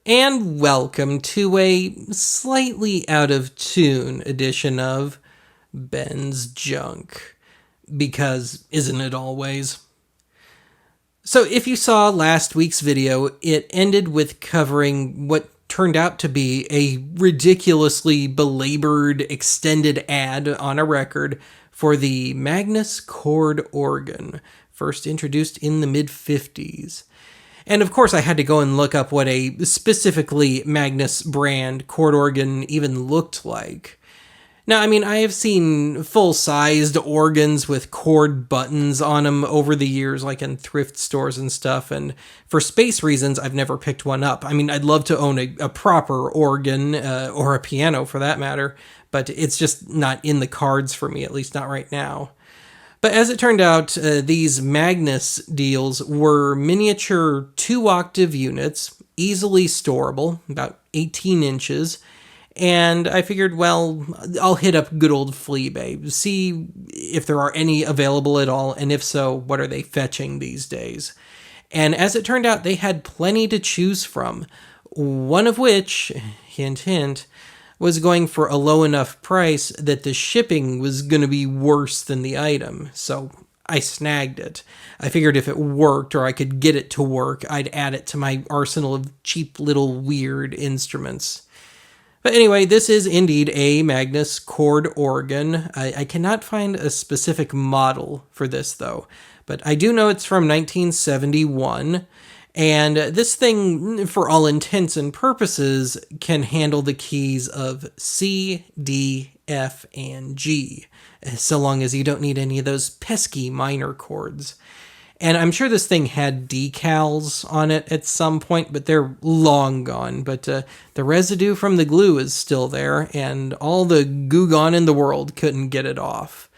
And welcome to a slightly out of tune edition of Ben's Junk. Because isn't it always? So if you saw last week's video, it ended with covering what turned out to be a ridiculously belabored extended ad on a record for the Magnus Chord organ, first introduced in the mid-50s. And of course, I had to go and look up what a specifically Magnus brand chord organ even looked like. Now, I have seen full-sized organs with chord buttons on them over the years, like in thrift stores and stuff, and for space reasons, I've never picked one up. I'd love to own a proper organ, or a piano for that matter, but it's just not in the cards for me, at least not right now. But as it turned out, these Magnus deals were miniature 2-octave units, easily storable, about 18 inches, and I figured, well, I'll hit up good old Fleabay, see if there are any available at all, and if so, what are they fetching these days? And as it turned out, they had plenty to choose from, one of which, hint hint, was going for a low enough price that the shipping was going to be worse than the item, so I snagged it. I figured if it worked, or I could get it to work, I'd add it to my arsenal of cheap little weird instruments. But anyway, this is indeed a Magnus Chord organ. I cannot find a specific model for this, though, but I do know it's from 1971, and this thing, for all intents and purposes, can handle the keys of C, D, F, and G, so long as you don't need any of those pesky minor chords. And I'm sure this thing had decals on it at some point, but they're long gone. But the residue from the glue is still there, and all the goo gone in the world couldn't get it off.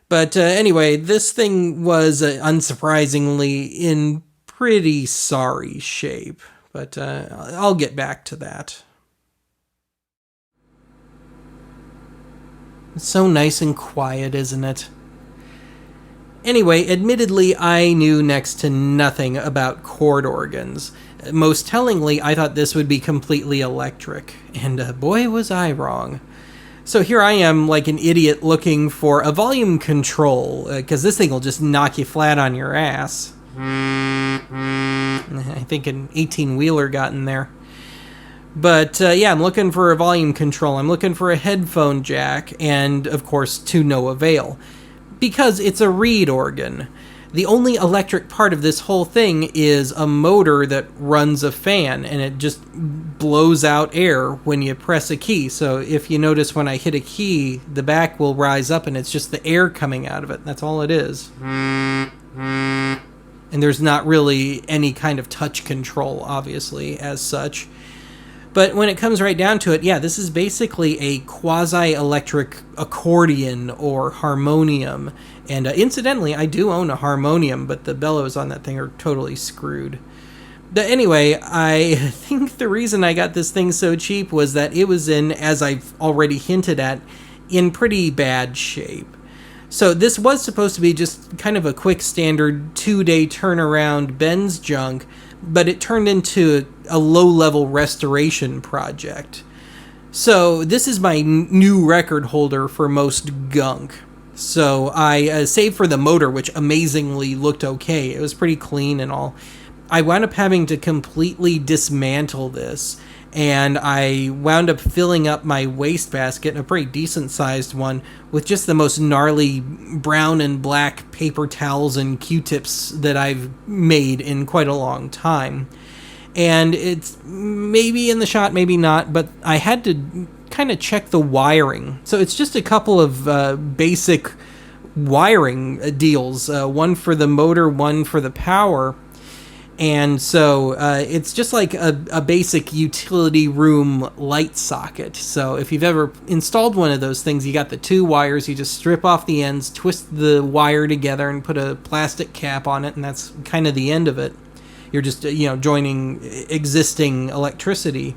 But anyway, this thing was, unsurprisingly, in pretty sorry shape, but I'll get back to that. It's so nice and quiet, isn't it? Anyway, admittedly, I knew next to nothing about chord organs. Most tellingly, I thought this would be completely electric, and boy was I wrong. So here I am, like an idiot, looking for a volume control, because this thing will just knock you flat on your ass. I think an 18-wheeler got in there. But yeah, I'm looking for a volume control. I'm looking for a headphone jack, and of course, to no avail. Because it's a reed organ. The only electric part of this whole thing is a motor that runs a fan, and it just blows out air when you press a key. So if you notice when I hit a key, the back will rise up, and it's just the air coming out of it. That's all it is. And there's not really any kind of touch control, obviously, as such. But when it comes right down to it, yeah, this is basically a quasi-electric accordion or harmonium. And incidentally, I do own a harmonium, but the bellows on that thing are totally screwed. But anyway, I think the reason I got this thing so cheap was that it was in, as I've already hinted at, in pretty bad shape. So this was supposed to be just kind of a quick standard 2-day turnaround Ben's Junk, but it turned into a low-level restoration project. So this is my new record holder for most gunk. So I saved for the motor, which amazingly looked okay. It was pretty clean and all. I wound up having to completely dismantle this, and I wound up filling up my wastebasket, a pretty decent-sized one, with just the most gnarly brown and black paper towels and Q-tips that I've made in quite a long time. And it's maybe in the shot, maybe not, but I had to kind of check the wiring. So it's just a couple of basic wiring deals, one for the motor, one for the power. And so it's just like a basic utility room light socket. So if you've ever installed one of those things, you got the 2 wires, you just strip off the ends, twist the wire together, and put a plastic cap on it, and that's kind of the end of it. You're just, joining existing electricity.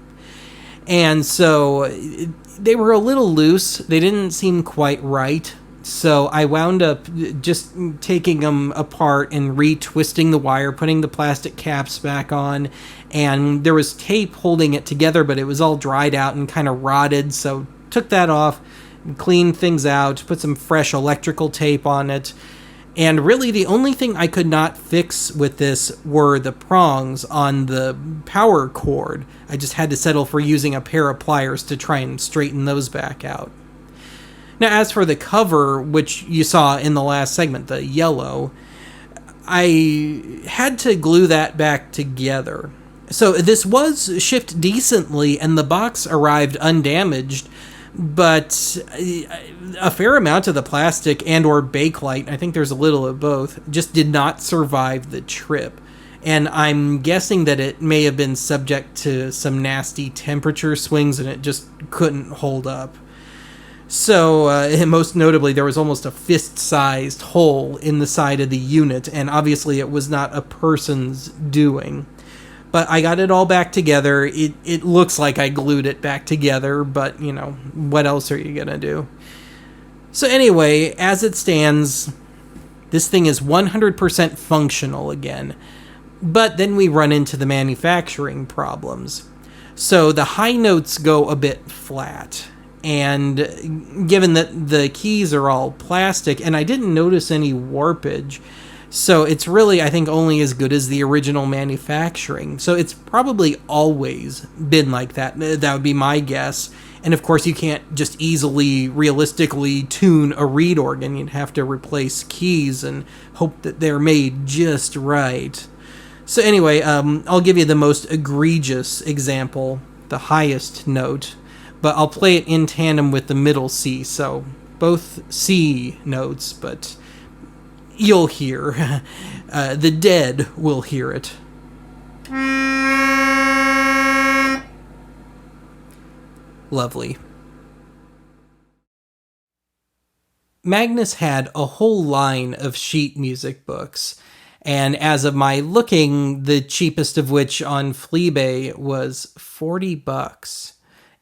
And so they were a little loose. They didn't seem quite right. So I wound up just taking them apart and retwisting the wire, putting the plastic caps back on, and there was tape holding it together, but it was all dried out and kind of rotted, so took that off, cleaned things out, put some fresh electrical tape on it, and really the only thing I could not fix with this were the prongs on the power cord. I just had to settle for using a pair of pliers to try and straighten those back out. Now, as for the cover, which you saw in the last segment, the yellow, I had to glue that back together. So this was shipped decently, and the box arrived undamaged, but a fair amount of the plastic and or bakelite, I think there's a little of both, just did not survive the trip. And I'm guessing that it may have been subject to some nasty temperature swings and it just couldn't hold up. So, most notably, there was almost a fist-sized hole in the side of the unit, and obviously it was not a person's doing. But I got it all back together. It looks like I glued it back together, but, what else are you gonna do? So anyway, as it stands, this thing is 100% functional again. But then we run into the manufacturing problems. So the high notes go a bit flat. And given that the keys are all plastic, and I didn't notice any warpage, so it's really, I think, only as good as the original manufacturing. So it's probably always been like that. That would be my guess. And of course, you can't just easily, realistically tune a reed organ. You'd have to replace keys and hope that they're made just right. So anyway, I'll give you the most egregious example, the highest note. But I'll play it in tandem with the middle C, so both C notes, but you'll hear. The dead will hear it. Lovely. Magnus had a whole line of sheet music books, and as of my looking, the cheapest of which on Fleabay was $40.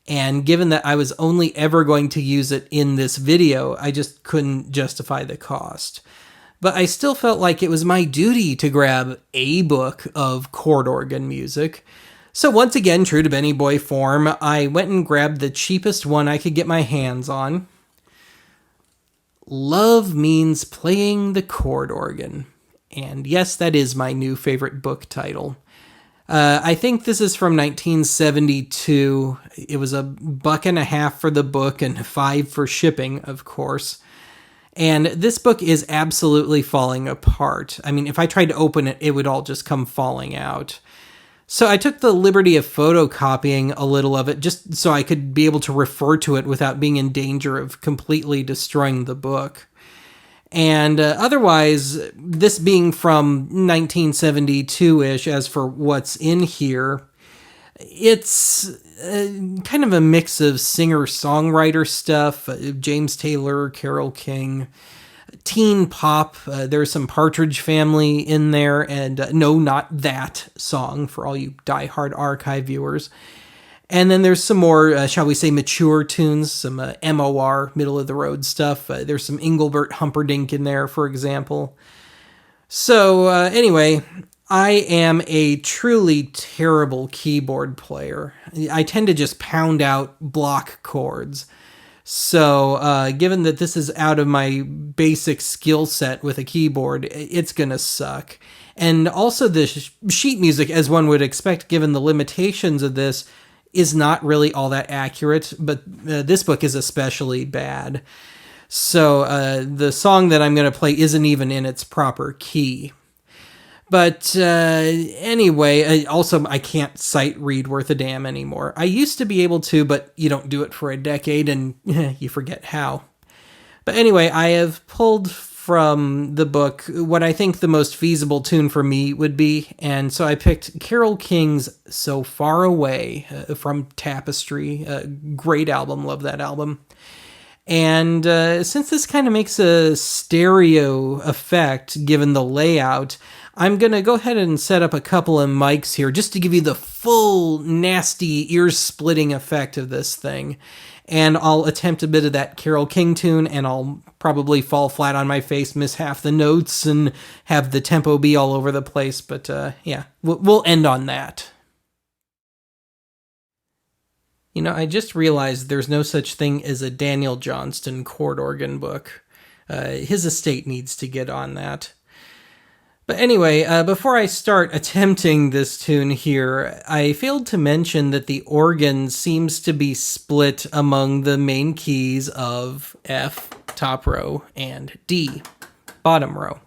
And given that I was only ever going to use it in this video, I just couldn't justify the cost. But I still felt like it was my duty to grab a book of chord organ music. So once again, true to Benny Boy form, I went and grabbed the cheapest one I could get my hands on. Love Means Playing the Chord Organ. And yes, that is my new favorite book title. I think this is from 1972. It was $1.50 for the book and $5 for shipping, of course. And this book is absolutely falling apart. I mean, if I tried to open it, it would all just come falling out. So I took the liberty of photocopying a little of it just so I could be able to refer to it without being in danger of completely destroying the book. And otherwise, this being from 1972-ish, as for what's in here, it's kind of a mix of singer-songwriter stuff, James Taylor, Carole King, teen pop. There's some Partridge Family in there, and no, not that song for all you diehard archive viewers. And then there's some more, shall we say, mature tunes, some MOR, middle-of-the-road stuff. There's some Engelbert Humperdinck in there, for example. So, anyway, I am a truly terrible keyboard player. I tend to just pound out block chords. So, given that this is out of my basic skill set with a keyboard, it's gonna suck. And also the sheet music, as one would expect, given the limitations of this, is not really all that accurate, but this book is especially bad. So the song that I'm going to play isn't even in its proper key. But anyway, also I can't sight read worth a damn anymore. I used to be able to, but you don't do it for a decade and you forget how. But anyway, I have pulled from the book what I think the most feasible tune for me would be, and so I picked Carole King's So Far Away from Tapestry. Great album, love that album. And since this kind of makes a stereo effect given the layout, I'm going to go ahead and set up a couple of mics here just to give you the full nasty ear-splitting effect of this thing. And I'll attempt a bit of that Carole King tune, and I'll probably fall flat on my face, miss half the notes, and have the tempo be all over the place. But yeah, we'll end on that. You know, I just realized there's no such thing as a Daniel Johnston chord organ book. His estate needs to get on that. But anyway, before I start attempting this tune here, I failed to mention that the organ seems to be split among the main keys of F, top row, and D, bottom row.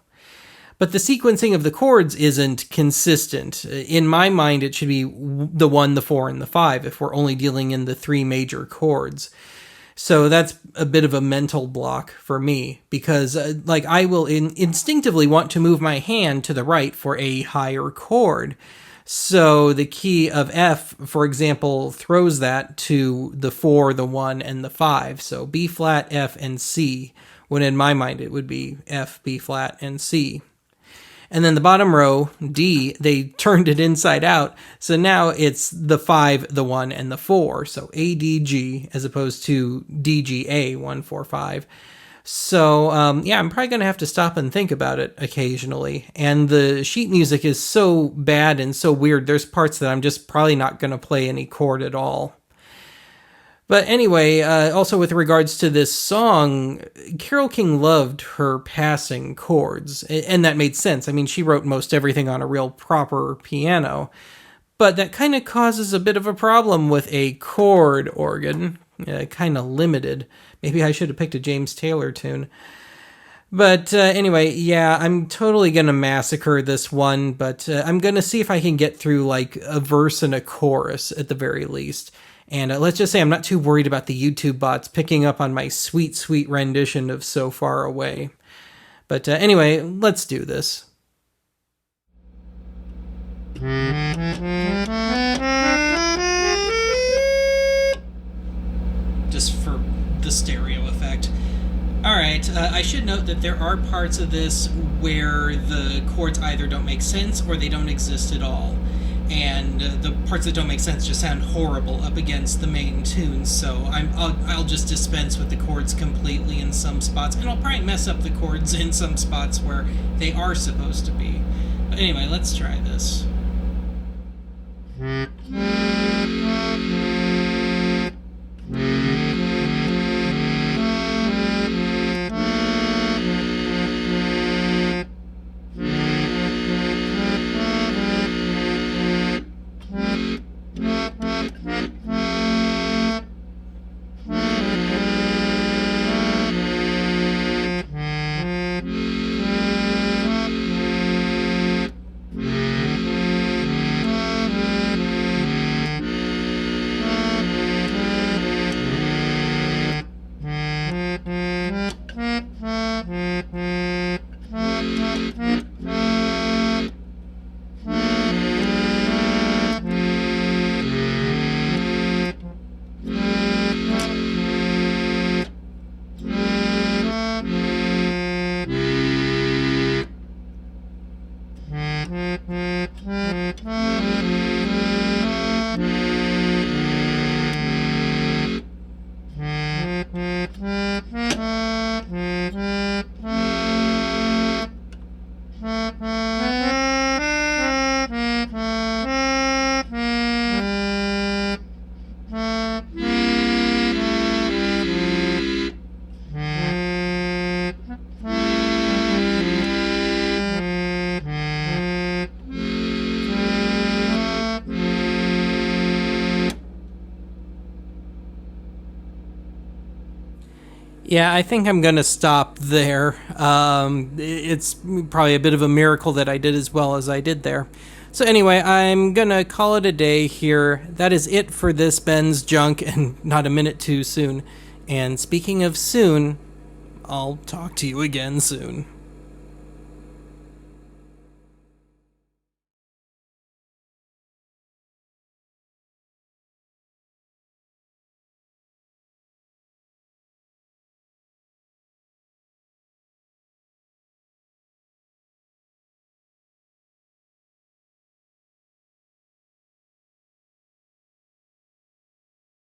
But the sequencing of the chords isn't consistent. In my mind, it should be the 1, the 4, and the 5 if we're only dealing in the 3 major chords. So that's a bit of a mental block for me, because I will instinctively want to move my hand to the right for a higher chord. So the key of F, for example, throws that to the 4, the 1, and the 5. So B flat, F, and C, when in my mind it would be F, B flat, and C. And then the bottom row, D, they turned it inside out. So now it's the 5, the 1, and the 4. So A, D, G, as opposed to D, G, A, 1, 4, 5. So, yeah, I'm probably going to have to stop and think about it occasionally. And the sheet music is so bad and so weird, there's parts that I'm just probably not going to play any chord at all. But anyway, also with regards to this song, Carole King loved her passing chords, and that made sense. I mean, she wrote most everything on a real proper piano, but that kind of causes a bit of a problem with a chord organ, kind of limited. Maybe I should have picked a James Taylor tune. But anyway, yeah, I'm totally going to massacre this one, but I'm going to see if I can get through like a verse and a chorus at the very least. And let's just say I'm not too worried about the YouTube bots picking up on my sweet, sweet rendition of So Far Away. But anyway, let's do this. Just for the stereo effect. Alright, I should note that there are parts of this where the chords either don't make sense or they don't exist at all. And the parts that don't make sense just sound horrible up against the main tune, so I'll just dispense with the chords completely in some spots, and I'll probably mess up the chords in some spots where they are supposed to be. But anyway, let's try this. Yeah, I think I'm going to stop there. It's probably a bit of a miracle that I did as well as I did there. So anyway, I'm going to call it a day here. That is it for this Ben's Junk, and not a minute too soon. And speaking of soon, I'll talk to you again soon.